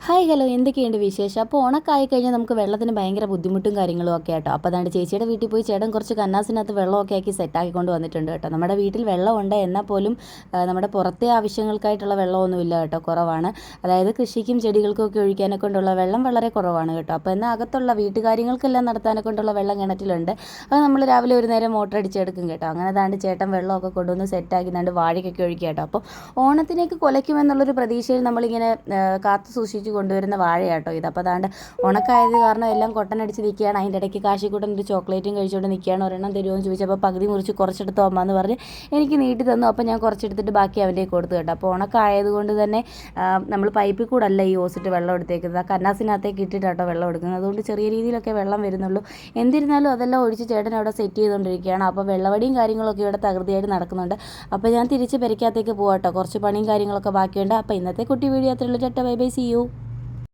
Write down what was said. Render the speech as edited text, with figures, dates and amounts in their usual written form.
Hi hello എന്തൊക്കെയുണ്ട് വിശേഷം? അപ്പോൾ ഓണക്കായി കഴിഞ്ഞാൽ നമുക്ക് വെള്ളത്തിന് ഭയങ്കര ബുദ്ധിമുട്ടും കാര്യങ്ങളും ഒക്കെ കേട്ടോ. അപ്പോൾ അതാണ്ട് ചേച്ചിയുടെ വീട്ടിൽ പോയി ചേട്ടൻ കുറച്ച് കന്നാസിനകത്ത് വെള്ളമൊക്കെ ആക്കി സെറ്റാക്കി കൊണ്ട് വന്നിട്ടുണ്ട് കേട്ടോ. നമ്മുടെ വീട്ടിൽ വെള്ളമുണ്ട് എന്നാൽ പോലും നമ്മുടെ പുറത്തെ ആവശ്യങ്ങൾക്കായിട്ടുള്ള വെള്ളമൊന്നുമില്ല കേട്ടോ, കുറവാണ്. അതായത് കൃഷിക്കും ചെടികൾക്കും ഒക്കെ ഒഴിക്കാനെ കൊണ്ടുള്ള വെള്ളം വളരെ കുറവാണ് കേട്ടോ. അപ്പോൾ എന്നാൽ അകത്തുള്ള വീട്ടുകാര്യങ്ങൾക്കെല്ലാം നടത്താനെ കൊണ്ടുള്ള വെള്ളം കിണറ്റിലുണ്ട്. അത് നമ്മൾ രാവിലെ ഒരു നേരം മോട്ടർ അടിച്ചെടുക്കും കേട്ടോ. അങ്ങനെ താണ്ട് ചേട്ടൻ വെള്ളമൊക്കെ കൊണ്ടുവന്ന് സെറ്റാക്കി താണ്ട് വാഴയ്ക്കൊക്കെ ഒഴിക്കുക കേട്ടോ. അപ്പോൾ ഓണത്തിനേക്ക് കുലയ്ക്കുമെന്നുള്ളൊരു പ്രതീക്ഷയിൽ നമ്മളിങ്ങനെ കാത്തു സൂക്ഷിച്ച് കൊണ്ടുവരുന്ന വാഴയാട്ടോ ഇത്. അപ്പോൾ അതാണ്ട് ഉണക്കായത് കാരണം എല്ലാം കൊട്ടനടിച്ച് നിൽക്കുകയാണ്. അതിൻ്റെ ഇടയ്ക്ക് കാശിക്കൂട്ടൻ ഒരു ചോക്ലേറ്റും കഴിച്ചുകൊണ്ട് നിൽക്കുകയാണ്. ഒരെണ്ണം തരുമോ എന്ന് ചോദിച്ചപ്പോൾ പകുതി മുറിച്ച് കുറച്ചെടുത്തോ അമ്മ എന്ന് പറഞ്ഞ് എനിക്ക് നീട്ടി തന്നു. അപ്പോൾ ഞാൻ കുറച്ചെടുത്തിട്ട് ബാക്കി അവൻ്റെ കൊടുത്തു കേട്ടോ. അപ്പോൾ ഉണക്കായതുകൊണ്ട് തന്നെ നമ്മൾ പൈപ്പിൽ കൂടെ അല്ല ഈ ഓസിട്ട് വെള്ളം എടുത്തേക്കുന്നത്, ആ കന്നാസിനകത്തേക്ക് ഇട്ടിട്ടാട്ടോ വെള്ളം എടുക്കുന്നത്. അതുകൊണ്ട് ചെറിയ രീതിയിലൊക്കെ വെള്ളം വരുന്നുള്ളൂ. എന്നിരുന്നാലും അതെല്ലാം ഒഴിച്ച് ചേട്ടൻ അവിടെ സെറ്റ് ചെയ്തുകൊണ്ടിരിക്കുകയാണ്. അപ്പോൾ വെള്ളവടിയും കാര്യങ്ങളൊക്കെ ഇവിടെ തകൃതിയായിട്ട് നടക്കുന്നുണ്ട്. അപ്പോൾ ഞാൻ തിരിച്ച് പെരയ്ക്കകത്തേക്ക് പോകാട്ടോ, കുറച്ച് പണിയും കാര്യങ്ങളൊക്കെ ബാക്കിയുണ്ട്. അപ്പോൾ ഇന്നത്തെ കുട്ടി വീഡിയോ അത്രയുള്ളൂ. Bye bye, see U.